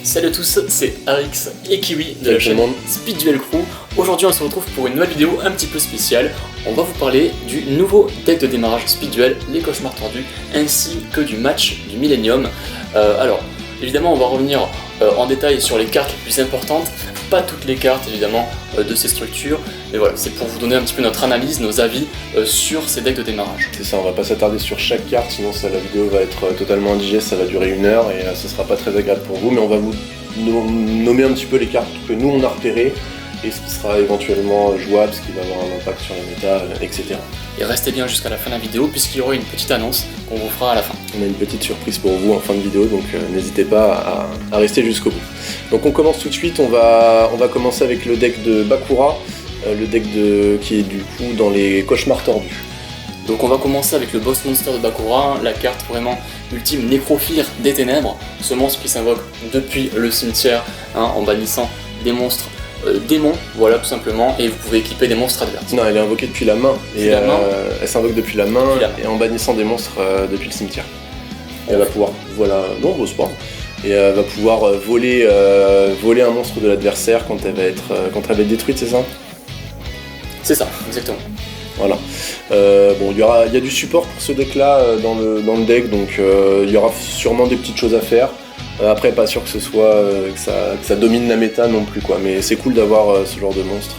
Salut à tous, c'est Arix et Kiwi de la chaîne Speed Duel Crew. Aujourd'hui on se retrouve pour une nouvelle vidéo un petit peu spéciale. On va vous parler du nouveau deck de démarrage Speed Duel, les cauchemars tordus, ainsi que du match du Millennium. Alors évidemment on va revenir en détail sur les cartes les plus importantes, pas toutes les cartes évidemment de ces structures, mais voilà, c'est pour vous donner un petit peu notre analyse, nos avis sur ces decks de démarrage. C'est ça, on va pas s'attarder sur chaque carte, sinon la vidéo va être totalement indigeste, ça va durer 1 heure et ce sera pas très agréable pour vous, mais on va vous nommer un petit peu les cartes que nous on a repérées et ce qui sera éventuellement jouable, ce qui va avoir un impact sur les méta, etc. Et restez bien jusqu'à la fin de la vidéo puisqu'il y aura une petite annonce qu'on vous fera à la fin. On a une petite surprise pour vous en fin de vidéo, donc n'hésitez pas à rester jusqu'au bout. Donc on commence tout de suite, on va commencer avec le deck de Bakura, le deck qui est du coup dans les cauchemars tordus. Donc on va commencer avec le boss monster de Bakura, la carte vraiment ultime Nécrophile des ténèbres, ce monstre qui s'invoque depuis le cimetière en bannissant des monstres démons, voilà tout simplement, et vous pouvez équiper des monstres adverses. Non, elle est invoquée depuis la main, elle s'invoque depuis la main et en bannissant des monstres depuis le cimetière. Et elle va pouvoir, voilà, non, c'est pas. Et elle va pouvoir voler un monstre de l'adversaire quand elle va être détruite, c'est ça? C'est ça, exactement. Voilà. Bon, il y a du support pour ce deck là dans le deck, donc il y aura sûrement des petites choses à faire. Après, pas sûr que ce soit que ça domine la méta non plus, quoi. Mais c'est cool d'avoir ce genre de monstre.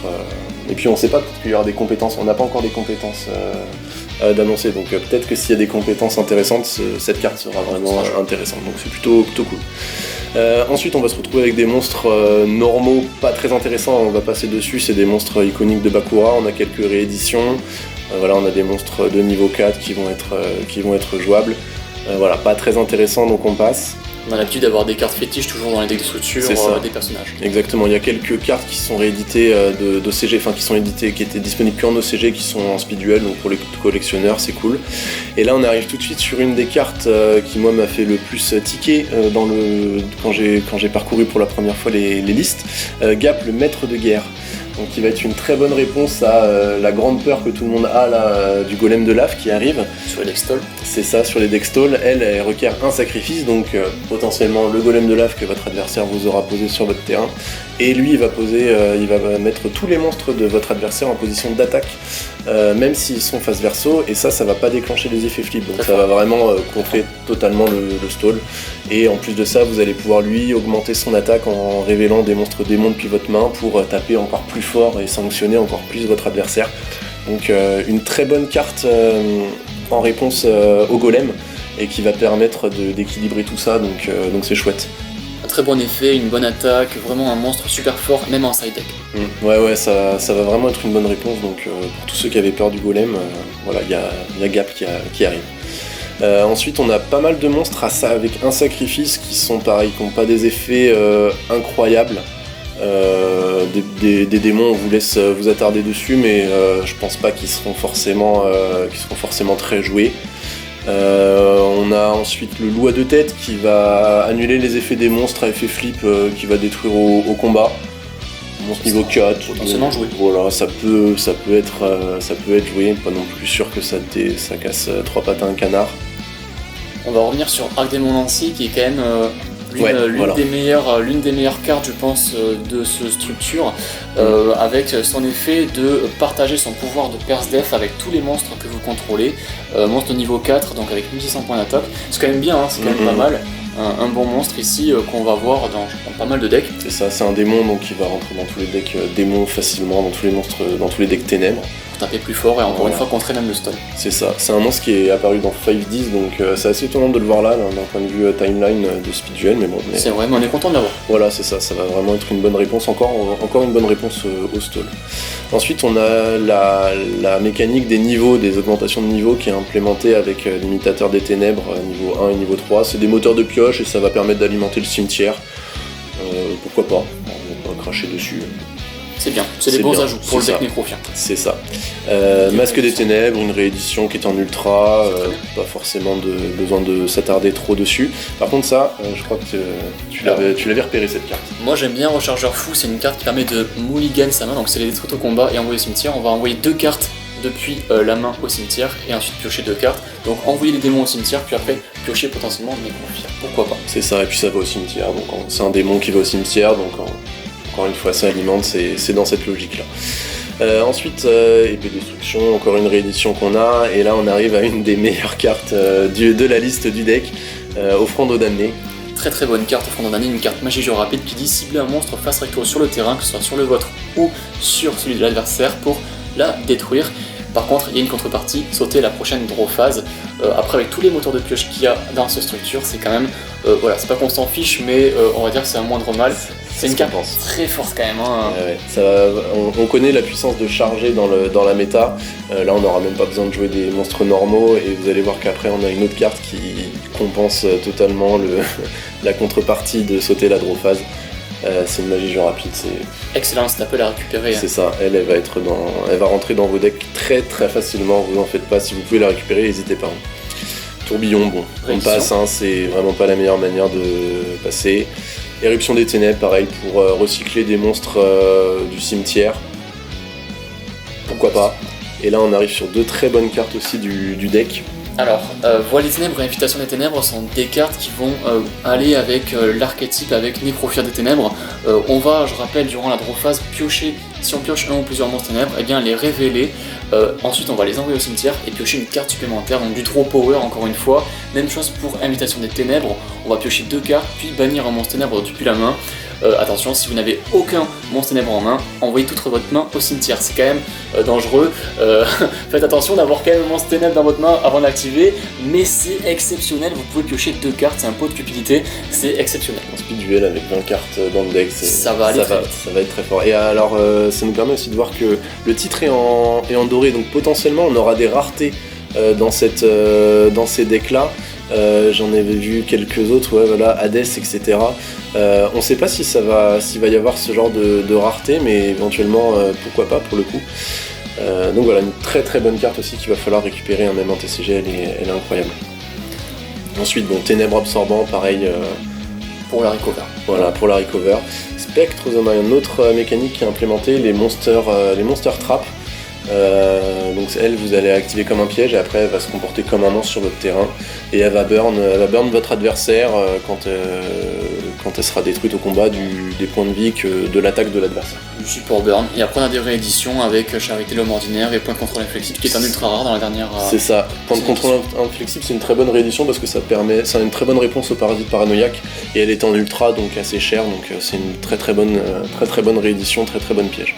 Et puis on sait pas, peut-être qu'il y aura des compétences. On n'a pas encore des compétences d'annoncer, donc peut-être que s'il y a des compétences intéressantes, cette carte sera vraiment intéressante. Donc c'est plutôt cool. Ensuite, on va se retrouver avec des monstres normaux, pas très intéressants. On va passer dessus. C'est des monstres iconiques de Bakura. On a quelques rééditions. Voilà, on a des monstres de niveau 4 qui vont être jouables. Voilà, pas très intéressant, donc on passe. On a l'habitude d'avoir des cartes fétiches toujours dans les decks de structure des personnages. Exactement, il y a quelques cartes qui sont rééditées d'OCG, enfin qui étaient disponibles qu'en OCG, qui sont en Speed Duel, donc pour les collectionneurs c'est cool. Et là on arrive tout de suite sur une des cartes qui moi m'a fait le plus tiquer quand j'ai parcouru pour la première fois les listes, Gap, le maître de guerre. Donc qui va être une très bonne réponse à la grande peur que tout le monde a là, du golem de lave qui arrive. Sur les deck stalls. C'est ça, sur les deck stalls. Elle requiert un sacrifice, donc potentiellement le golem de lave que votre adversaire vous aura posé sur votre terrain. Et lui, il va mettre tous les monstres de votre adversaire en position d'attaque, même s'ils sont face verso, et ça va pas déclencher les effets flip. Donc ça va vraiment contrer totalement le stall. Et en plus de ça, vous allez pouvoir lui augmenter son attaque en révélant des monstres démons depuis votre main pour taper encore plus fort et sanctionner encore plus votre adversaire. Donc une très bonne carte en réponse au golem et qui va permettre d'équilibrer tout ça, donc c'est chouette. Un très bon effet, une bonne attaque, vraiment un monstre super fort, même en side deck. Ouais, ça va vraiment être une bonne réponse, donc pour tous ceux qui avaient peur du golem, voilà, il y a Gap qui arrive. Ensuite on a pas mal de monstres avec un sacrifice qui sont pareils, qui n'ont pas des effets incroyables. Des démons, on vous laisse vous attarder dessus, mais je pense pas qu'ils seront forcément très joués. On a ensuite le loup à 2 têtes qui va annuler les effets des monstres à effet flip qui va détruire au combat. Monstre niveau 4. Potentiellement joué. Voilà, ça peut être joué, pas non plus sûr que ça casse 3 pattes à un canard. On va revenir sur Arc Démon Lancier qui est quand même l'une des meilleures cartes je pense de cette structure, avec son effet de partager son pouvoir de Perse Def avec tous les monstres que vous contrôlez, monstre niveau 4 donc avec 1600 points d'attaque, c'est quand même bien, c'est quand même pas mal. Un bon monstre ici qu'on va voir dans pas mal de decks. C'est ça, c'est un démon donc qui va rentrer dans tous les decks démons facilement, dans tous les monstres, dans tous les decks ténèbres. Pour taper plus fort et encore une fois contrer même le stun. C'est ça, c'est un monstre qui est apparu dans 5-10, donc c'est assez étonnant de le voir là d'un point de vue timeline de Speed Duel, mais bon. C'est vrai, mais on est content de l'avoir. Voilà, c'est ça va vraiment être une bonne réponse, encore une bonne réponse au stall. Ensuite on a la mécanique des niveaux, des augmentations de niveau qui est implémentée avec l'imitateur des ténèbres niveau 1 et niveau 3. C'est des moteurs de pioche et ça va permettre d'alimenter le cimetière. Pourquoi pas, on va cracher dessus. C'est bien, c'est des bons ajouts pour le deck nécrophile. C'est ça. Masque des ténèbres, une réédition qui est en ultra, pas forcément besoin de s'attarder trop dessus. Par contre ça, je crois que tu l'avais repéré cette carte. Moi j'aime bien Rechargeur Fou, c'est une carte qui permet de mulligan sa main, donc c'est les détruire au combat et envoyer au cimetière. On va envoyer 2 cartes depuis la main au cimetière et ensuite piocher 2 cartes. Donc envoyer les démons au cimetière, puis après piocher potentiellement Nécrophile. Pourquoi pas? C'est ça, et puis ça va au cimetière, donc c'est un démon qui va au cimetière, donc encore une fois ça alimente, c'est dans cette logique là. Ensuite, épée destruction, encore une réédition qu'on a, et là on arrive à une des meilleures cartes de la liste du deck, Offrande aux damnés. Très très bonne carte, Offrande aux damnés, une carte magie jeu rapide qui dit cibler un monstre face recto sur le terrain, que ce soit sur le vôtre ou sur celui de l'adversaire pour la détruire. Par contre, il y a une contrepartie, sauter la prochaine draw phase. Après, avec tous les moteurs de pioche qu'il y a dans cette structure, c'est quand même, voilà, c'est pas qu'on s'en fiche, mais on va dire que c'est un moindre mal. C'est une carte très forte quand même. Hein. On connaît la puissance de charger dans la méta. Là, on n'aura même pas besoin de jouer des monstres normaux, et vous allez voir qu'après, on a une autre carte qui compense totalement la contrepartie de sauter la draw phase. C'est une magie jeu rapide, c'est excellent, c'est un peu la récupérer. C'est ça, elle va rentrer dans vos decks très très facilement, vous en faites pas, si vous pouvez la récupérer, n'hésitez pas. Tourbillon, bon, on passe, hein, c'est vraiment pas la meilleure manière de passer. Éruption des ténèbres, pareil, pour recycler des monstres du cimetière, pourquoi pas. Et là on arrive sur 2 très bonnes cartes aussi du deck. Alors, Voile des Ténèbres et Invitation des Ténèbres sont des cartes qui vont aller avec l'archétype, avec Nécrophile des Ténèbres. On va, je rappelle, durant la draw phase, piocher, si on pioche un ou plusieurs monstres ténèbres, et bien les révéler. Ensuite, on va les envoyer au cimetière et piocher une carte supplémentaire, donc du draw power encore une fois. Même chose pour Invitation des Ténèbres, on va piocher 2 cartes, puis bannir un monstre ténèbre depuis la main. Attention, si vous n'avez aucun monstre ténèbre en main, envoyez toute votre main au cimetière, c'est quand même dangereux. Faites attention d'avoir quand même un monstre ténèbre dans votre main avant d'activer, mais c'est exceptionnel, vous pouvez piocher 2 cartes, c'est un pot de cupidité, c'est exceptionnel. Un speed duel avec 20 cartes dans le deck, ça va être très fort. Et alors, ça nous permet aussi de voir que le titre est en doré, donc potentiellement on aura des raretés dans ces decks là. J'en avais vu quelques autres, ouais, voilà, Hades, etc. On sait pas s'il va y avoir ce genre de rareté, mais éventuellement, pourquoi pas pour le coup. Donc voilà, une très très bonne carte aussi qu'il va falloir récupérer, hein, même en TCG, elle est incroyable. Ensuite, bon, Ténèbres Absorbant, pareil. Pour la recover. Voilà, pour la recover. Spectre, on a une autre mécanique qui est implémentée, les monster trap. Donc elle, vous allez activer comme un piège, et après elle va se comporter comme un monstre sur votre terrain, et elle va burn votre adversaire quand elle sera détruite au combat des points de vie de l'attaque de l'adversaire. Du support burn, et après on a des rééditions avec Charité l'homme ordinaire et point de contrôle inflexible, qui est un ultra rare dans la dernière. C'est ça, point de contrôle inflexible, c'est une très bonne réédition parce que ça a une très bonne réponse au parasite paranoïaque, et elle est en ultra, donc assez chère, donc c'est une très très bonne réédition, très très bonne piège.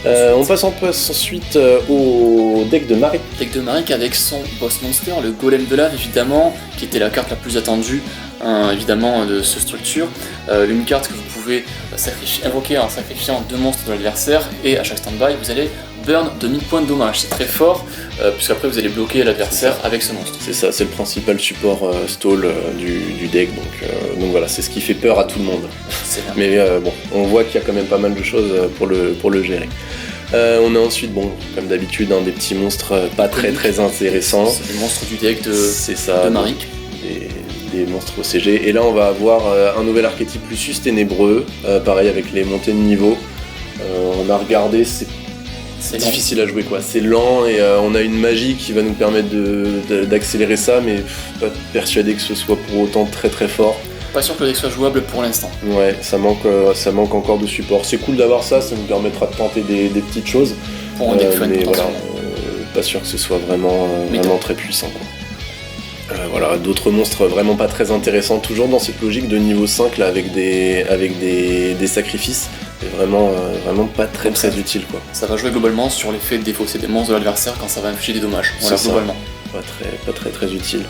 On passe ensuite au deck de Maric. Deck de Maric avec son boss monster, le golem de lave évidemment, qui était la carte la plus attendue évidemment de cette structure. Une carte que vous pouvez invoquer en sacrifiant 2 monstres de l'adversaire, et à chaque standby vous allez burn de 1000 points de dommage. C'est très fort, puisqu'après vous allez bloquer l'adversaire avec ce monstre. C'est ça, c'est le principal support stall du deck, donc voilà, c'est ce qui fait peur à tout le monde. Mais bon, on voit qu'il y a quand même pas mal de choses pour le gérer. On a ensuite, bon, comme d'habitude, des petits monstres pas très très intéressants. C'est les monstres du deck de Maric. Des monstres au CG. Et là, on va avoir un nouvel archétype Lucius ténébreux, pareil avec les montées de niveau. On a regardé, c'est difficile à jouer quoi, c'est lent, et on a une magie qui va nous permettre d'accélérer ça, mais pas persuadé que ce soit pour autant très très fort. Pas sûr que le deck soit jouable pour l'instant. Ouais, ça manque encore de support. C'est cool d'avoir ça nous permettra de tenter des petites choses. Pour un deck fun, mais voilà, pas sûr que ce soit vraiment très puissant quoi. Voilà, d'autres monstres vraiment pas très intéressants, toujours dans cette logique de niveau 5 là, avec des sacrifices, et vraiment pas très très utile quoi. Ça va jouer globalement sur l'effet de défausser des monstres de l'adversaire quand ça va infliger des dommages. Voilà, globalement. Pas très utile.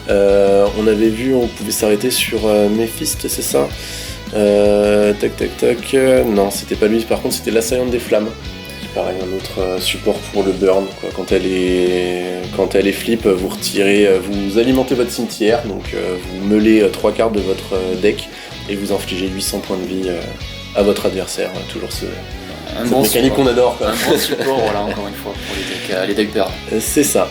On avait vu, on pouvait s'arrêter sur Méphistes, c'est ça? Tac. Non, c'était pas lui, par contre c'était l'Assaillante des Flammes. Pareil, un autre support pour le burn, quoi. Quand elle est flip, vous retirez, vous alimentez votre cimetière, donc vous meulez 3 cartes de votre deck et vous infligez 800 points de vie à votre adversaire. Toujours cette mécanique qu'on adore. Quoi. Un bon support, voilà, encore une fois, pour les decks burn. C'est ça.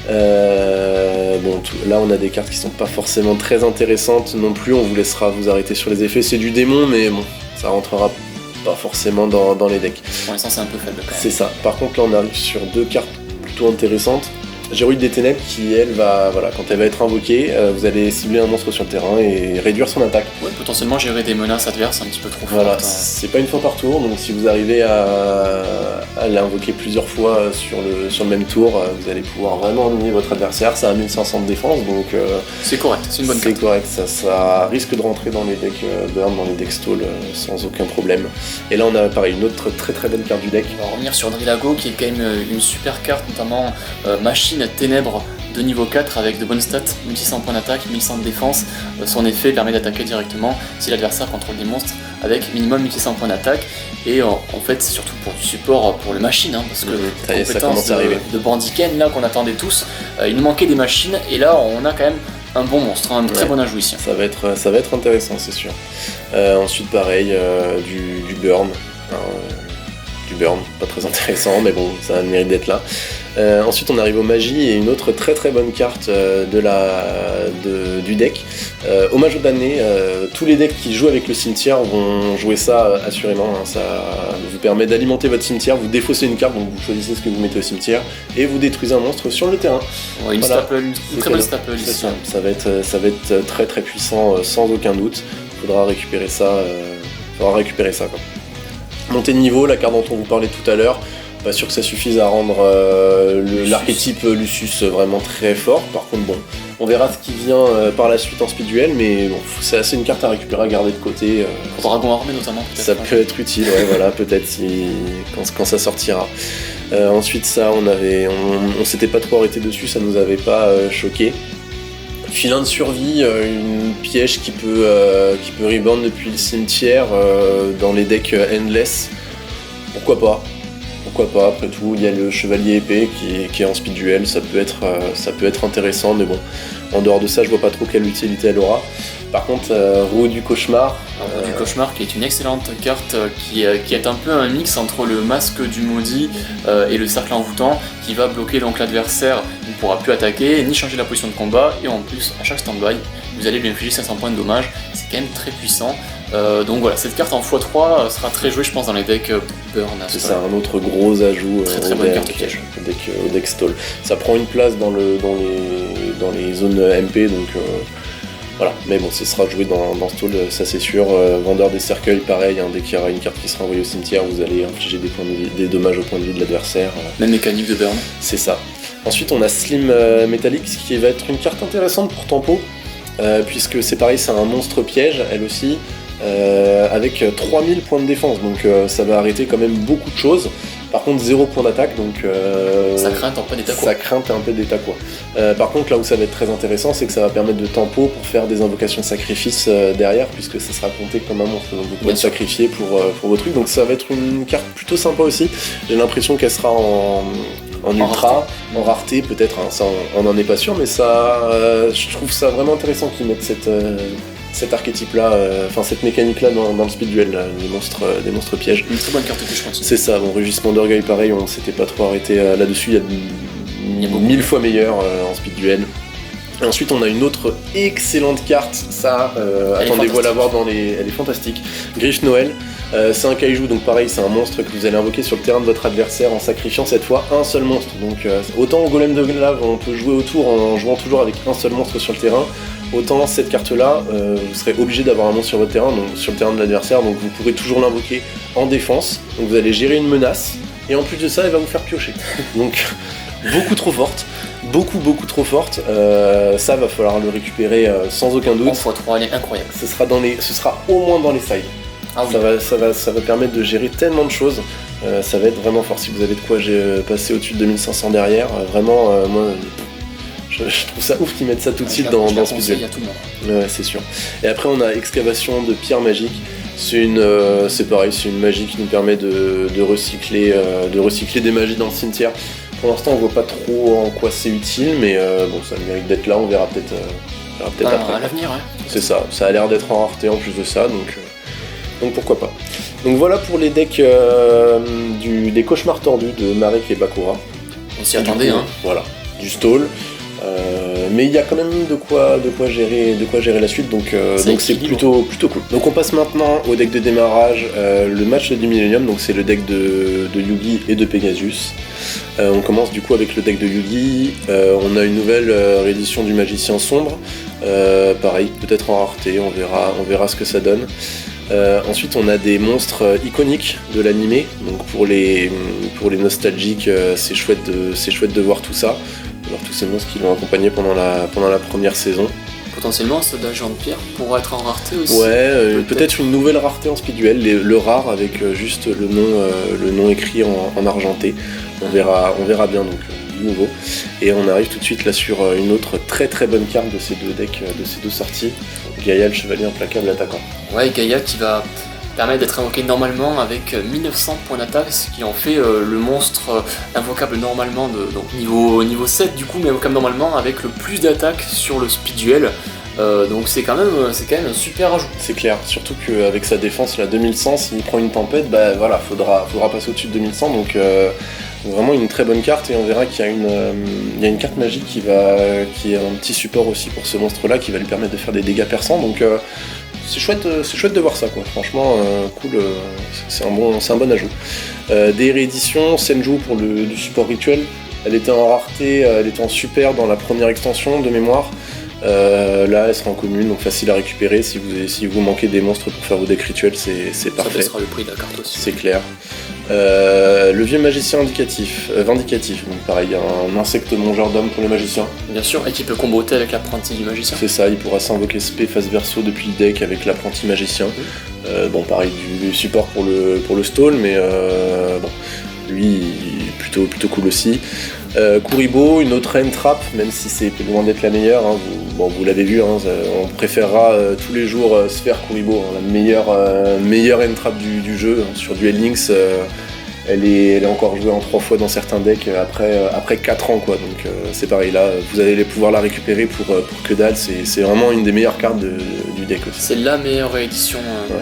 Là on a des cartes qui sont pas forcément très intéressantes non plus, on vous laissera vous arrêter sur les effets, c'est du démon, mais bon, ça rentrera pas forcément dans les decks. Pour l'instant c'est un peu faible quand même. C'est ça. Par contre là on arrive sur 2 cartes plutôt intéressante. Géroïde des Ténèbres qui, elle, quand elle va être invoquée, vous allez cibler un monstre sur le terrain et réduire son attaque. Ouais, potentiellement gérer des menaces adverses un petit peu trop fortes. Voilà, c'est pas une fois par tour, donc si vous arrivez à l'invoquer plusieurs fois sur le même tour, vous allez pouvoir vraiment ennuyer votre adversaire. Ça a 1500 de défense, donc c'est correct, c'est une bonne carte. C'est correct, ça risque de rentrer dans les decks burn, dans les decks stall sans aucun problème. Et là on a pareil une autre très très belle carte du deck. On va revenir sur Drillago qui est quand même une super carte, notamment machine ténèbres de niveau 4 avec de bonnes stats, 1600 points d'attaque, 1100 de défense. Son effet permet d'attaquer directement si l'adversaire contrôle des monstres avec minimum 1600 points d'attaque. Et en fait c'est surtout pour du support pour le machine, parce que les compétences de Bandiken là qu'on attendait tous, il nous manquait des machines et là on a quand même un bon monstre, un très bon ajout ici. Ça va être intéressant, c'est sûr. Ensuite pareil, du burn. Du burn, pas très intéressant, mais bon, ça a le mérite d'être là. Ensuite, on arrive aux magies et une autre très très bonne carte du deck. Hommage aux damnés, tous les decks qui jouent avec le cimetière vont jouer ça assurément. Ça vous permet d'alimenter votre cimetière, vous défaussez une carte, donc vous choisissez ce que vous mettez au cimetière et vous détruisez un monstre sur le terrain. Ouais, une très bonne staple ici. Ça va être très très puissant sans aucun doute. Faudra récupérer ça. Quoi. Montée de niveau, la carte dont on vous parlait tout à l'heure, pas sûr que ça suffise à rendre l'archétype Lucius vraiment très fort. Par contre, bon, on verra ce qui vient par la suite en speed duel, mais bon, c'est assez une carte à récupérer, à garder de côté. Pour Dragon Armé notamment, peut-être. Ça peut être utile, ouais, voilà, peut-être quand ça sortira. Ensuite, ça, on s'était pas trop arrêté dessus, ça nous avait pas choqué. Filin de survie, une piège qui peut rebound depuis le cimetière dans les decks endless. Pourquoi pas, après tout, il y a le chevalier épée qui est en speed duel, ça peut être intéressant, mais bon, en dehors de ça, je vois pas trop quelle utilité elle aura. Par contre, Roue du Cauchemar. Du Cauchemar qui est une excellente carte qui est un peu un mix entre le masque du maudit et le cercle envoûtant qui va bloquer donc l'adversaire, il ne pourra plus attaquer ni changer la position de combat et en plus à chaque stand-by vous allez lui infliger 500 points de dommages, c'est quand même très puissant. Donc voilà, cette carte en x3 sera très jouée je pense dans les decks burn. C'est ça, un autre gros ajout très bonne carte piège. Au deck stall. Ça prend une place dans les zones MP, donc voilà, mais bon, ce sera joué dans stall, ça c'est sûr. Vendeur des cercueils, pareil, dès qu'il y aura une carte qui sera envoyée au cimetière, vous allez infliger des dommages au point de vie de l'adversaire. Même mécanique de burn. C'est ça. Ensuite, on a Slim Metallic, qui va être une carte intéressante pour tempo, puisque c'est pareil, c'est un monstre piège, elle aussi, avec 3000 points de défense, donc ça va arrêter quand même beaucoup de choses. Par contre, 0 point d'attaque, donc ça craint un peu d'état quoi. Ça craint un peu d'état quoi. Par contre, là où ça va être très intéressant, c'est que ça va permettre de tempo pour faire des invocations de sacrifice derrière, puisque ça sera compté comme un monstre, donc vous pouvez le sacrifier pour vos trucs. Donc ça va être une carte plutôt sympa aussi. J'ai l'impression qu'elle sera en ultra, en rareté peut-être, ça on n'en est pas sûr, mais ça, je trouve ça vraiment intéressant qu'ils mettent cet archétype-là, cette mécanique-là dans le speed duel, des monstres pièges. Une très bonne carte que je continue. C'est ça, bon, Rugissement d'Orgueil, pareil, on s'était pas trop arrêté là-dessus, il y a 1000 fois meilleur en speed duel. Et ensuite, on a une autre excellente carte, ça, attendez-vous à la voir elle est fantastique. Griffe Noël, c'est un kaiju, donc pareil, c'est un monstre que vous allez invoquer sur le terrain de votre adversaire en sacrifiant cette fois un seul monstre. Donc autant au golem de lave, on peut jouer autour en jouant toujours avec un seul monstre sur le terrain. Autant cette carte-là, vous serez obligé d'avoir un monstre sur votre terrain, donc sur le terrain de l'adversaire, donc vous pourrez toujours l'invoquer en défense. Donc vous allez gérer une menace, et en plus de ça, elle va vous faire piocher. Donc beaucoup trop forte, beaucoup trop forte. Ça va falloir le récupérer sans aucun doute. En x3, elle est incroyable. Ce sera au moins dans les sides. Ah oui. Ça va permettre de gérer tellement de choses. Ça va être vraiment fort. Si vous avez de quoi passer au-dessus de 2500 derrière, vraiment, moi. Je trouve ça ouf qu'ils mettent ça tout de suite dans ce visuel. Ouais, c'est sûr. Et après, on a Excavation de pierre magique. C'est pareil, c'est une magie qui nous permet de recycler des magies dans le cimetière. Pour l'instant, on voit pas trop en quoi c'est utile, mais bon, ça a le mérite d'être là. On verra peut-être après. À l'avenir, ouais. C'est ça. Ça a l'air d'être en rareté en plus de ça, donc pourquoi pas. Donc voilà pour les decks des cauchemars tordus de Marek et Bakura. On s'y attendait, hein. Voilà, du stall. mais il y a quand même de quoi gérer la suite, donc c'est plutôt cool. Donc on passe maintenant au deck de démarrage, le match du Millennium, donc c'est le deck de Yugi et de Pegasus. On commence du coup avec le deck de Yugi, on a une nouvelle réédition du Magicien Sombre, pareil, peut-être en rareté, on verra ce que ça donne. Ensuite on a des monstres iconiques de l'animé, donc pour les nostalgiques c'est chouette de voir tout ça, voir tous ces monstres qui l'ont accompagné pendant la première saison. Potentiellement ce Agent de Pierre pourra être en rareté aussi. Ouais, peut-être une nouvelle rareté en speedduel, le rare avec juste le nom écrit en argenté. On verra bien donc du nouveau. Et on arrive tout de suite là sur une autre très très bonne carte de ces deux decks, de ces deux sorties. Gaïa, le chevalier implacable attaquant. Ouais, Gaïa qui va permettre d'être invoqué normalement avec 1900 points d'attaque, ce qui en fait le monstre invocable normalement, donc niveau 7 du coup, mais invocable normalement avec le plus d'attaque sur le speedduel. Donc c'est quand même un super ajout. C'est clair, surtout qu'avec sa défense, la 2100, s'il prend une tempête, bah voilà, faudra passer au-dessus de 2100, donc vraiment une très bonne carte, et on verra qu'il y a une carte magique qui est un petit support aussi pour ce monstre-là, qui va lui permettre de faire des dégâts perçants, donc c'est chouette de voir ça, quoi. Franchement, cool, c'est un bon ajout. Des rééditions, Senju pour du support rituel, elle était en rareté, elle était en super dans la première extension de mémoire. Là elle sera en commune, donc facile à récupérer. Si vous manquez des monstres pour faire vos decks rituels, c'est parfait. Ça baissera le prix de la carte aussi. C'est clair. Le vieux magicien vindicatif, donc pareil, un insecte mangeur d'hommes pour le magicien. Bien sûr, et qui peut comboter avec l'apprenti du magicien. C'est ça, il pourra s'invoquer spé face verso depuis le deck avec l'apprenti magicien. Bon, pareil, du support pour le stall, mais bon, lui plutôt cool aussi. Kuribo, une autre end-trap, même si c'est loin d'être la meilleure, hein, vous l'avez vu, hein, on préférera tous les jours Sphere Kuribo, hein, la meilleure end-trap du jeu, hein, sur Duel Links. Elle est encore jouée en 3 fois dans certains decks après 4 ans, quoi. Donc c'est pareil, là vous allez pouvoir la récupérer pour que dalle, c'est vraiment une des meilleures cartes du deck aussi. C'est la meilleure réédition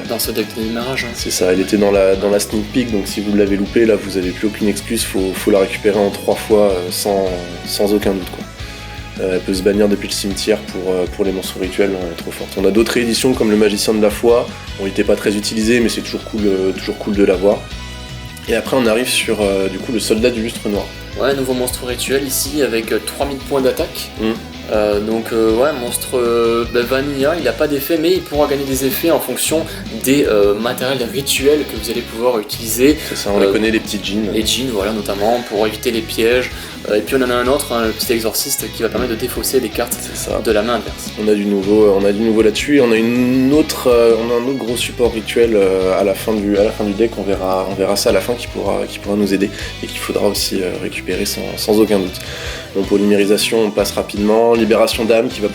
dans ce deck de démarrage. Hein. C'est ça, elle était dans la sneak peek, donc si vous l'avez loupé, là vous avez plus aucune excuse, faut la récupérer en 3 fois sans aucun doute, quoi. Elle peut se bannir depuis le cimetière pour les monstres rituels, elle est trop forte. On a d'autres rééditions comme le Magicien de la Foi, il n'était pas très utilisé, mais c'est toujours cool de l'avoir. Et après on arrive sur du coup le soldat du lustre noir. Ouais, nouveau monstre rituel ici avec 3000 points d'attaque. Ouais, monstre vanilla, il n'a pas d'effet, mais il pourra gagner des effets en fonction des matériels rituels que vous allez pouvoir utiliser. C'est ça, on les connaît, les petits djinns. Les djinns, voilà, notamment, pour éviter les pièges. Et puis on en a un autre, le petit exorciste, qui va permettre de défausser les cartes de la main adverse. On a du nouveau là-dessus, et on a un autre gros support rituel à la fin du deck, on verra ça à la fin, qui pourra nous aider, et qu'il faudra aussi récupérer sans aucun doute. Donc polymérisation, on passe rapidement. Libération d'âme qui va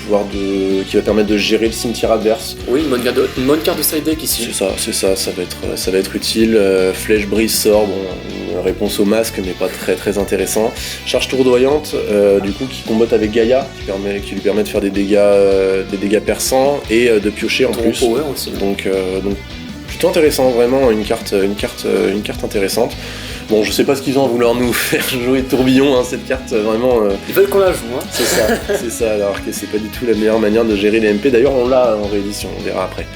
permettre de gérer le cimetière adverse. Oui, une bonne carte de side deck ici. C'est ça va être utile. Flèche brise sort, une réponse au masque, mais pas très très intéressant. Charge tournoyante, du coup qui combatte avec Gaïa, qui lui permet de faire des dégâts perçants et de piocher en plus. Power aussi. Donc plutôt intéressant, vraiment une carte intéressante. Bon, je sais pas ce qu'ils ont à vouloir nous faire jouer Tourbillon, hein, cette carte, vraiment... Ils veulent qu'on la joue, hein. C'est ça, alors que c'est pas du tout la meilleure manière de gérer les MP. D'ailleurs, on l'a en réédition, on verra après.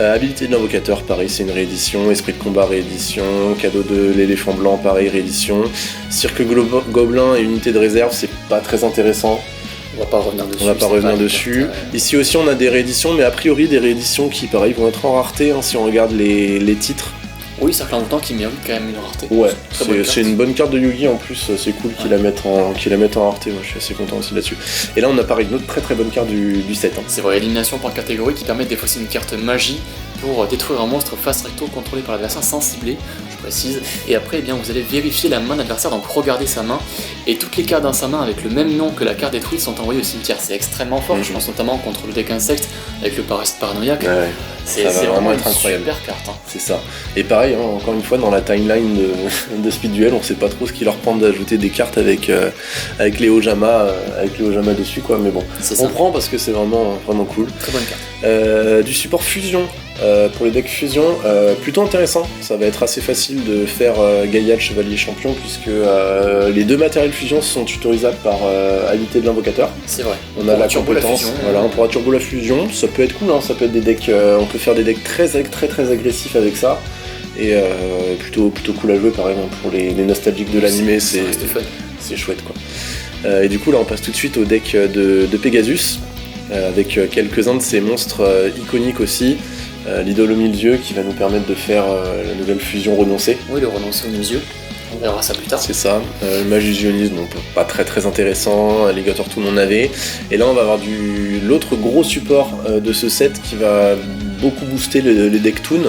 Habilité de l'invocateur, pareil, c'est une réédition. Esprit de combat, réédition. Cadeau de l'éléphant blanc, pareil, réédition. Cirque gobelin et unité de réserve, c'est pas très intéressant. On va pas revenir dessus. Ici aussi, on a des rééditions, mais a priori, des rééditions qui, pareil, vont être en rareté, hein, si on regarde les titres. Oui, Cercle Envoûtant qui mérite quand même une rareté. Ouais, c'est une bonne carte de Yugi en plus, c'est cool qu'ils la mettent en rareté, moi je suis assez content aussi là-dessus. Et là on a pareil une autre très très bonne carte du set. Hein. C'est vrai, élimination par catégorie qui permet de défausser une carte magie pour détruire un monstre face recto contrôlé par l'adversaire sans cibler, je précise. Et après, eh bien, vous allez vérifier la main de l'adversaire, donc regarder sa main. Et toutes les cartes dans sa main avec le même nom que la carte détruite sont envoyées au cimetière. C'est extrêmement fort, je pense notamment contre le deck insecte avec le parasite paranoïaque. Ouais. C'est vraiment être incroyable. Super carte. Hein. C'est ça. Et pareil, hein, encore une fois, dans la timeline de Speed Duel, on sait pas trop ce qui leur prend d'ajouter des cartes avec les Ojama dessus, quoi. Mais bon, on prend parce que c'est vraiment cool. Très bonne carte. Du support fusion. Pour les decks fusion, plutôt intéressant. Ça va être assez facile de faire Gaïa le chevalier champion, puisque les 2 matériels fusion sont tutorisables par habilité de l'invocateur. C'est vrai. On a la compétence, on pourra turbo la fusion, ça peut être cool, hein, ça peut être des decks, on peut faire des decks très agressifs avec ça, et plutôt cool à jouer par exemple pour les nostalgiques de l'animé, c'est chouette quoi. Et du coup là on passe tout de suite au deck de Pegasus, avec quelques-uns de ces monstres iconiques aussi. L'idole aux 1000 yeux qui va nous permettre de faire la nouvelle fusion renoncée. Oui, le renoncer aux 1000 yeux. On verra ça plus tard. C'est ça. Magicionisme, donc pas très intéressant. Alligator Toon on avait. Et là on va avoir l'autre gros support de ce set qui va beaucoup booster les decks Toon.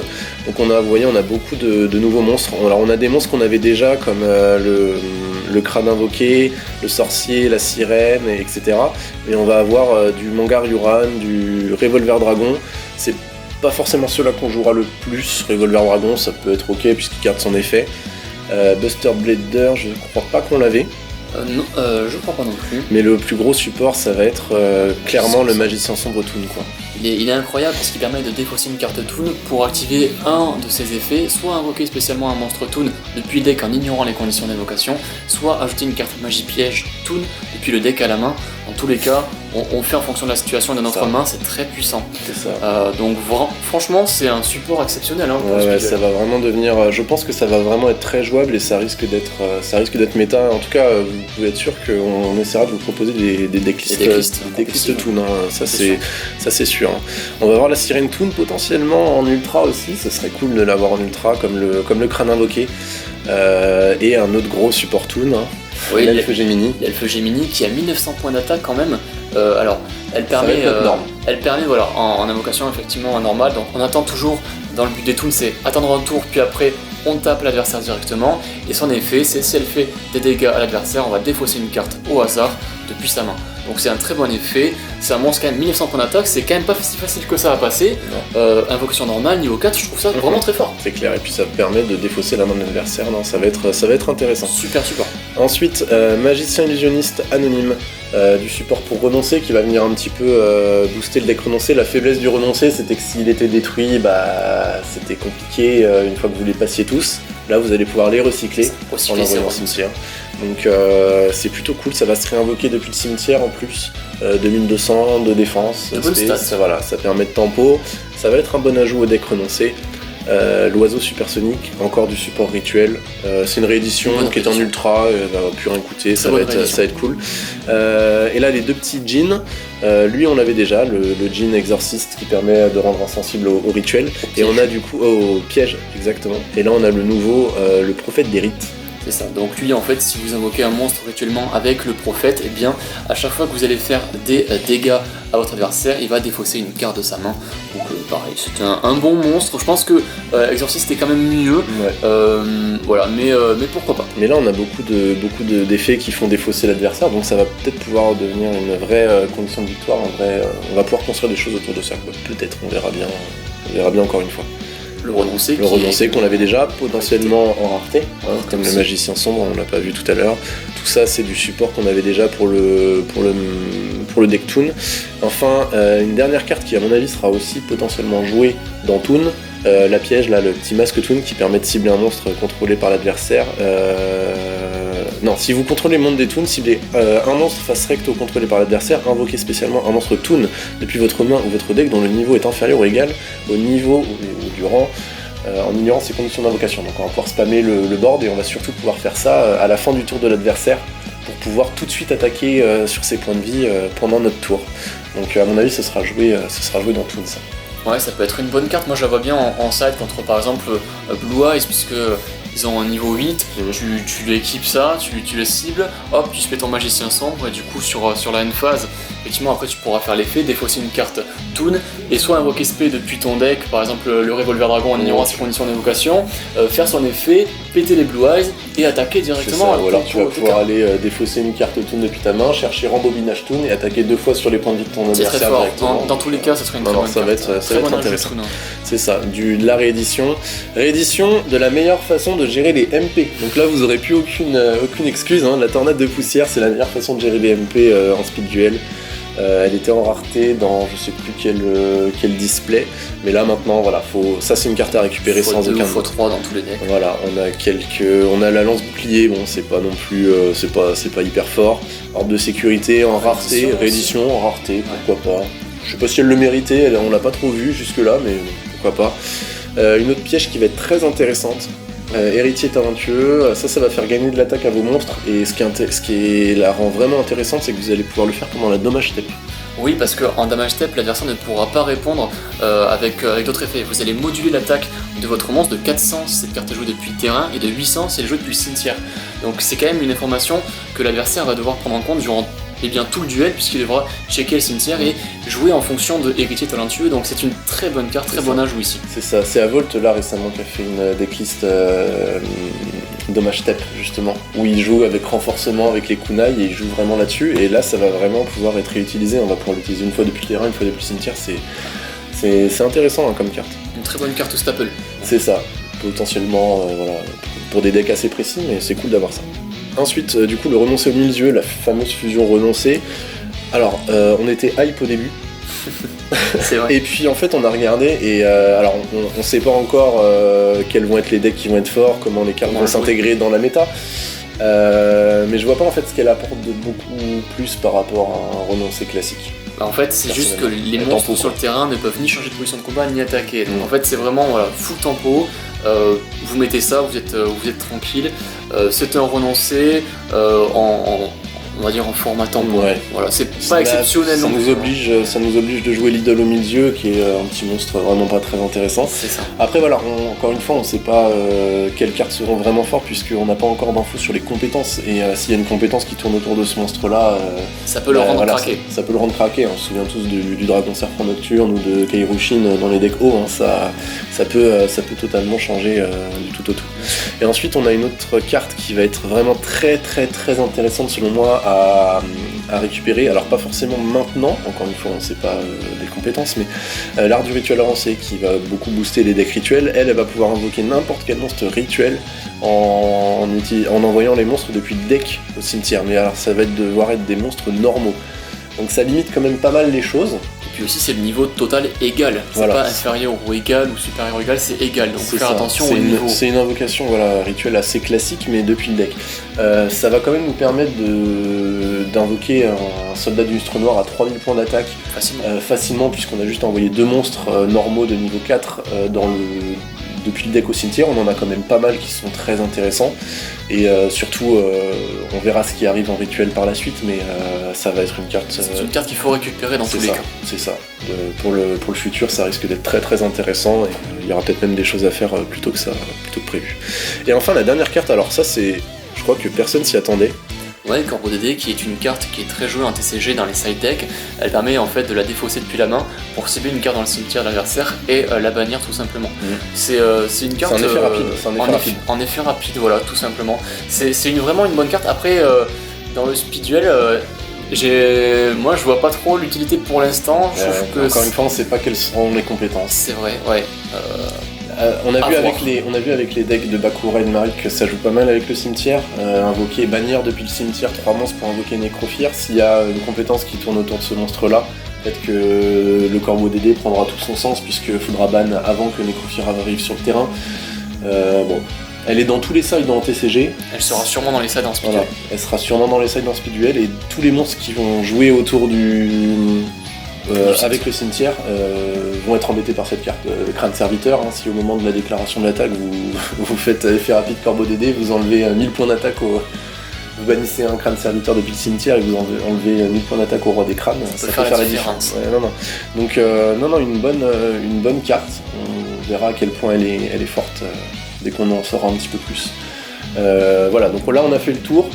Donc on a beaucoup de nouveaux monstres. Alors on a des monstres qu'on avait déjà comme le crâne invoqué, le sorcier, la sirène, etc. Mais on va avoir du Mangar Yuran, du Revolver Dragon. C'est pas forcément ceux-là qu'on jouera le plus. Revolver Dragon, ça peut être ok puisqu'il garde son effet. Buster Blader, je crois pas qu'on l'avait. Non, je crois pas non plus. Mais le plus gros support, ça va être clairement le Magicien Sombre Toon, quoi. Il est incroyable parce qu'il permet de défausser une carte Toon pour activer un de ses effets, soit invoquer spécialement un monstre Toon depuis le deck en ignorant les conditions d'invocation, soit ajouter une carte magie piège Toon depuis le deck à la main. Dans tous les cas, on fait en fonction de la situation de notre main, c'est très puissant. C'est ça. Donc franchement, c'est un support exceptionnel. Hein, ouais, ça va vraiment devenir. Je pense que ça va vraiment être très jouable et ça risque d'être méta. En tout cas, vous pouvez être sûr qu'on essaiera de vous proposer des decklists Toon. Hein. Ça c'est sûr. On va voir la sirène Toon potentiellement en ultra aussi. Ça serait cool de l'avoir en ultra comme le crâne invoqué. Et un autre gros support Toon. Hein. Oui, l'Elfe Gemini. L'Elfe Gemini qui a 1900 points d'attaque quand même. Alors, elle permet voilà, en invocation effectivement normale. Donc on attend toujours, dans le but des toons, c'est attendre un tour, puis après on tape l'adversaire directement. Et son effet, c'est si elle fait des dégâts à l'adversaire, on va défausser une carte au hasard depuis sa main. Donc c'est un très bon effet. C'est un monstre quand même 1900 points d'attaque, c'est quand même pas si facile que ça à passer. Invocation normale, niveau 4, je trouve ça vraiment très fort. C'est clair, et puis ça permet de défausser la main de l'adversaire. Non, ça va être intéressant. Super. Ensuite, Magicien Illusionniste Anonyme, du support pour renoncer qui va venir un petit peu booster le deck renoncer. La faiblesse du renoncer, c'était que s'il était détruit, c'était compliqué une fois que vous les passiez tous. Là, vous allez pouvoir les recycler en l'envoyant au cimetière. Donc c'est plutôt cool, ça va se réinvoquer depuis le cimetière en plus. 2200 de défense, ça permet de tempo. Ça va être un bon ajout au deck renoncé. L'oiseau supersonique, encore du support rituel. C'est une réédition qui est en ultra, elle va plus rien coûter, ça va être cool. Et là, les deux petits djinns, lui on l'avait déjà, le djinn exorciste qui permet de rendre insensible au rituel. Et on a du coup au piège, exactement. Et là on a le nouveau, le prophète des rites. C'est ça, donc lui en fait si vous invoquez un monstre rituellement avec le prophète, et bien à chaque fois que vous allez faire des dégâts à votre adversaire, il va défausser une carte de sa main. Donc pareil, c'est un bon monstre, je pense que Exorcist est quand même mieux, voilà, mais pourquoi pas. Mais là on a beaucoup d'effets qui font défausser l'adversaire, donc ça va peut-être pouvoir devenir une vraie condition de victoire, on va pouvoir construire des choses autour de ça, peut-être, on verra bien encore une fois. Le renoncer qu'on avait déjà, potentiellement en rareté, comme le magicien sombre, on l'a pas vu tout à l'heure. Tout ça c'est du support qu'on avait déjà pour le deck Toon. Enfin, une dernière carte qui à mon avis sera aussi potentiellement jouée dans Toon, la piège, là, le petit masque Toon qui permet de cibler un monstre contrôlé par l'adversaire. Non, si vous contrôlez le monde des Toons, ciblez un monstre face recto contrôlé par l'adversaire, invoquez spécialement un monstre Toon depuis votre main ou votre deck dont le niveau est inférieur ou égal au niveau ou du rang, en ignorant ses conditions d'invocation. Donc on va pouvoir spammer le board et on va surtout pouvoir faire ça à la fin du tour de l'adversaire pour pouvoir tout de suite attaquer sur ses points de vie pendant notre tour. Donc à mon avis ce sera joué dans Toon ça. Ouais, ça peut être une bonne carte, moi je la vois bien en side contre par exemple Blue Eyes, puisque ils ont un niveau 8, tu l'équipes ça, tu les cibles, hop, tu fais ton magicien sombre, et du coup sur la end-phase, effectivement après tu pourras faire l'effet, défausser une carte Toon, et soit invoquer SP depuis ton deck, par exemple le Revolver Dragon en ignorant ses conditions d'invocation, faire son effet, péter les Blue Eyes, et attaquer directement. Ou alors tu vas pouvoir aller défausser une carte Toon depuis ta main, chercher rembobinage Toon, et attaquer 2 fois sur les points de vie de ton adversaire. C'est très fort, dans tous les cas ça serait une très bonne carte. Ça va être intéressant. C'est ça, de la réédition de la meilleure façon de gérer les MP. Donc là vous aurez plus aucune excuse, la tornade de poussière c'est la meilleure façon de gérer les MP en speed duel. Elle était en rareté dans je sais plus quel display, mais là maintenant voilà, ça c'est une carte à récupérer sans aucun doute. x3 dans tous les decks. Voilà, on a la lance bouclier, bon c'est pas non plus, c'est pas hyper fort. Ordre de sécurité en rareté, réédition en rareté, pourquoi pas. Je sais pas si elle le méritait, on l'a pas trop vu jusque là, mais pourquoi pas. Une autre piège qui va être très intéressante. Héritier talentueux, ça va faire gagner de l'attaque à vos monstres, et ce qui la rend vraiment intéressante, c'est que vous allez pouvoir le faire pendant la dommage step. Oui, parce qu'en damage step, l'adversaire ne pourra pas répondre avec d'autres effets. Vous allez moduler l'attaque de votre monstre de 400 si cette carte est jouée depuis le terrain, et de 800 si elle est jouée depuis le cimetière. Donc c'est quand même une information que l'adversaire va devoir prendre en compte durant tout le duel, puisqu'il devra checker le cimetière et jouer en fonction de Héritier talentueux. Donc c'est une très bonne carte, très bonne ajout ici. C'est ça, c'est Avolt là récemment qui a fait une decklist dommage step justement, où il joue avec renforcement avec les kunai et il joue vraiment là-dessus, et là ça va vraiment pouvoir être réutilisé, on va pouvoir l'utiliser une fois depuis le terrain, une fois depuis le cimetière, c'est intéressant hein, comme carte. Une très bonne carte staple. C'est ça, potentiellement voilà, pour des decks assez précis, mais c'est cool d'avoir ça. Ensuite, du coup, le renoncer au milieu, la fameuse fusion renoncée. Alors, on était hype au début. C'est vrai. Et puis, en fait, on a regardé et alors, on sait pas encore quels vont être les decks qui vont être forts, comment les cartes vont s'intégrer dans la méta. Mais je vois pas en fait ce qu'elle apporte de beaucoup plus par rapport à un renoncé classique. Bah en fait, c'est juste que les monstres sur le terrain ne peuvent ni changer de position de combat ni attaquer. Donc en fait, c'est vraiment full tempo. Vous mettez ça, vous êtes tranquille. C'est un renoncé on va dire en format tempo. Ouais. Voilà, c'est pas exceptionnel. Ça nous oblige de jouer l'idole au milieu, qui est un petit monstre vraiment pas très intéressant. C'est ça. Après voilà, encore une fois, on sait pas quelles cartes seront vraiment fortes, puisqu'on n'a pas encore d'infos sur les compétences. Et s'il y a une compétence qui tourne autour de ce monstre-là, ça peut le rendre craqué. Ça peut le rendre craqué. On se souvient tous du Dragon Serpent Nocturne ou de Kairushin dans les decks hauts. Hein, ça peut totalement changer du tout au tout. Et ensuite, on a une autre carte qui va être vraiment très très très intéressante selon moi à récupérer, alors pas forcément maintenant, encore une fois on ne sait pas les compétences, mais l'art du rituel avancé qui va beaucoup booster les decks rituels, elle va pouvoir invoquer n'importe quel monstre rituel en envoyant les monstres depuis le deck au cimetière, mais alors ça va devoir être des monstres normaux, donc ça limite quand même pas mal les choses. Et puis aussi c'est le niveau total égal, c'est voilà. Pas inférieur ou égal ou supérieur ou égal, c'est égal, donc faut faire attention au niveau. C'est une invocation rituelle assez classique mais depuis le deck. Ça va quand même nous permettre d'invoquer un soldat du lustre noir à 3000 points d'attaque facilement, puisqu'on a juste envoyé 2 monstres normaux de niveau 4 depuis le deck au cimetière. On en a quand même pas mal qui sont très intéressants, et surtout on verra ce qui arrive en rituel par la suite, mais ça va être une carte. C'est une carte qu'il faut récupérer dans tous les cas. C'est ça. Pour le futur, ça risque d'être très très intéressant, et il y aura peut-être même des choses à faire plutôt que prévu. Et enfin la dernière carte, alors ça je crois que personne s'y attendait. Ouais, Corbeau Dédé, qui est une carte qui est très jouée en TCG dans les side decks. Elle permet en fait de la défausser depuis la main pour cibler une carte dans le cimetière de l'adversaire et la bannir tout simplement. C'est une carte. C'est un effet rapide. En effet rapide, voilà, tout simplement. C'est vraiment une bonne carte. Après, dans le speed duel, moi je vois pas trop l'utilité pour l'instant. Encore une fois, on sait pas quelles seront les compétences. C'est vrai, ouais. On a vu avec les decks de Bakura et de Marik que ça joue pas mal avec le cimetière. Invoquer, bannir depuis le cimetière 3 monstres pour invoquer Nécrophire. S'il y a une compétence qui tourne autour de ce monstre-là, peut-être que le Corbeau Dédé prendra tout son sens, puisqu'il faudra ban avant que Nécrophire arrive sur le terrain. Elle est dans tous les sides dans TCG. Elle sera sûrement dans les sides en speed duel. Elle sera sûrement dans les sides en speed duel, et tous les monstres qui vont jouer autour avec le cimetière vont être embêtés par cette carte. Le crâne serviteur, si au moment de la déclaration de l'attaque vous faites effet rapide Corbeau Dédé, vous enlevez 1000 points d'attaque vous bannissez un crâne serviteur depuis le cimetière et vous enlevez 1000 points d'attaque au roi des crânes, ça peut faire la différence. Donc une bonne carte. On verra à quel point elle est forte dès qu'on en saura un petit peu plus. Voilà, donc là on a fait le tour.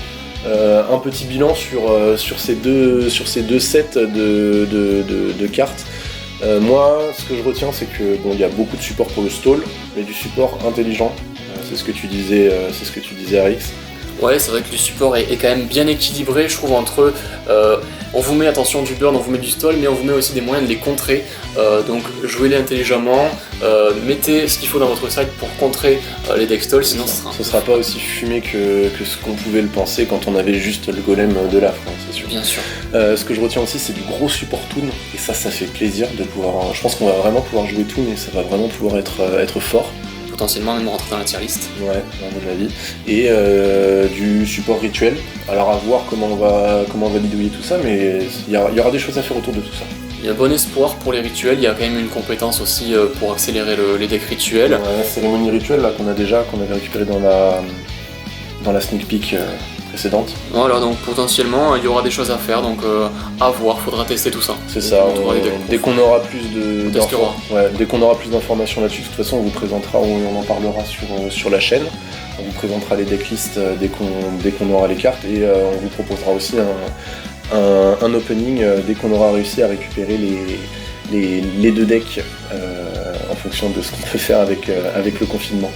Un petit bilan sur ces deux sets de cartes. Moi, ce que je retiens, c'est que il y a beaucoup de support pour le stall, mais du support intelligent. C'est ce que tu disais, Arix. Ouais, c'est vrai que le support est quand même bien équilibré, je trouve, entre on vous met attention du burn, on vous met du stall, mais on vous met aussi des moyens de les contrer. Donc jouez-les intelligemment, mettez ce qu'il faut dans votre side pour contrer les deck stalls, sinon ce sera pas aussi fumé que ce qu'on pouvait le penser quand on avait juste le golem de l'AF, c'est sûr. Bien sûr. Ce que je retiens aussi, c'est du gros support toon, et ça fait plaisir de pouvoir. Je pense qu'on va vraiment pouvoir jouer toon, et ça va vraiment pouvoir être fort. Potentiellement même rentrer dans la tier list. Ouais, à mon avis. Et du support rituel. Alors à voir comment on va bidouiller tout ça, mais il y aura des choses à faire autour de tout ça. Il y a bon espoir pour les rituels, il y a quand même une compétence aussi pour accélérer les decks rituels. Ouais, la cérémonie rituelle là, qu'on avait récupéré dans la sneak peek précédente. Voilà, donc potentiellement il y aura des choses à faire, donc à voir, faudra tester tout ça. C'est ça, dès qu'on aura plus dès qu'on aura plus d'informations là-dessus, de toute façon on vous présentera, on en parlera sur la chaîne, on vous présentera les decklists dès qu'on aura les cartes, et on vous proposera aussi un opening dès qu'on aura réussi à récupérer les deux decks en fonction de ce qu'on peut faire avec le confinement.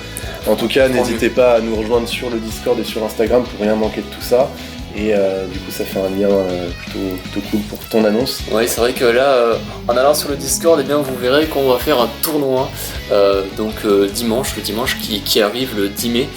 En tout cas, n'hésitez pas à nous rejoindre sur le Discord et sur Instagram pour rien manquer de tout ça. Et du coup, ça fait un lien plutôt cool pour ton annonce. Oui, c'est vrai que là, en allant sur le Discord, eh bien, vous verrez qu'on va faire un tournoi le dimanche qui arrive le 10 mai.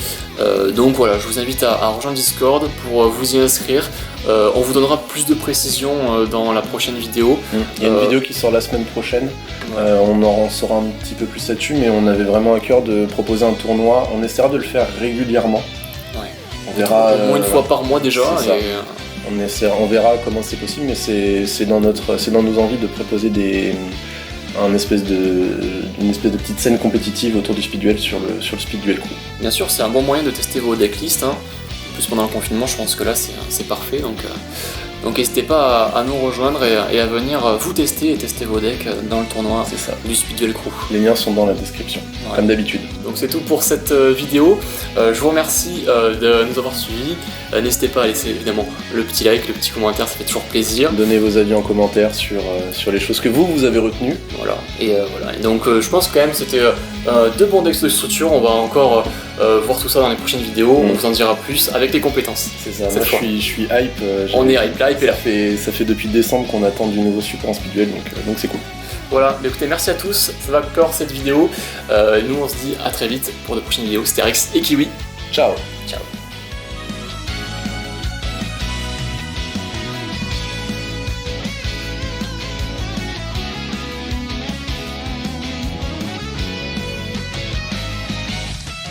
Donc voilà, je vous invite à rejoindre Discord pour vous y inscrire. On vous donnera plus de précisions dans la prochaine vidéo. Il y a une vidéo qui sort la semaine prochaine. On en saura un petit peu plus là-dessus, mais on avait vraiment à cœur de proposer un tournoi. On essaiera de le faire régulièrement. Ouais. On verra au moins une fois par mois déjà. On verra comment c'est possible, mais c'est dans nos envies de proposer une espèce de petite scène compétitive autour du speedduel sur le speedduel crew. Bien sûr, c'est un bon moyen de tester vos decklists. En plus pendant le confinement, je pense que là c'est parfait. Donc n'hésitez pas à nous rejoindre et à venir vous tester et tester vos decks dans le tournoi du Speedduel Crew. Les liens sont dans la description, comme d'habitude. Donc c'est tout pour cette vidéo. Je vous remercie de nous avoir suivis. N'hésitez pas à laisser évidemment le petit like, le petit commentaire, ça fait toujours plaisir. Donnez vos avis en commentaire sur les choses que vous avez retenues. Voilà. Et donc je pense quand même que c'était deux bons decks de structure. On va encore voir tout ça dans les prochaines vidéos. On vous en dira plus avec les compétences. C'est ça, moi je suis hype. On est hype là. Ça fait depuis décembre qu'on attend du nouveau support en speedduel, donc c'est cool. Voilà, mais écoutez, merci à tous, ça va clore cette vidéo. Nous on se dit à très vite pour de prochaines vidéos. C'était Rex et Kiwi. Ciao. Ciao.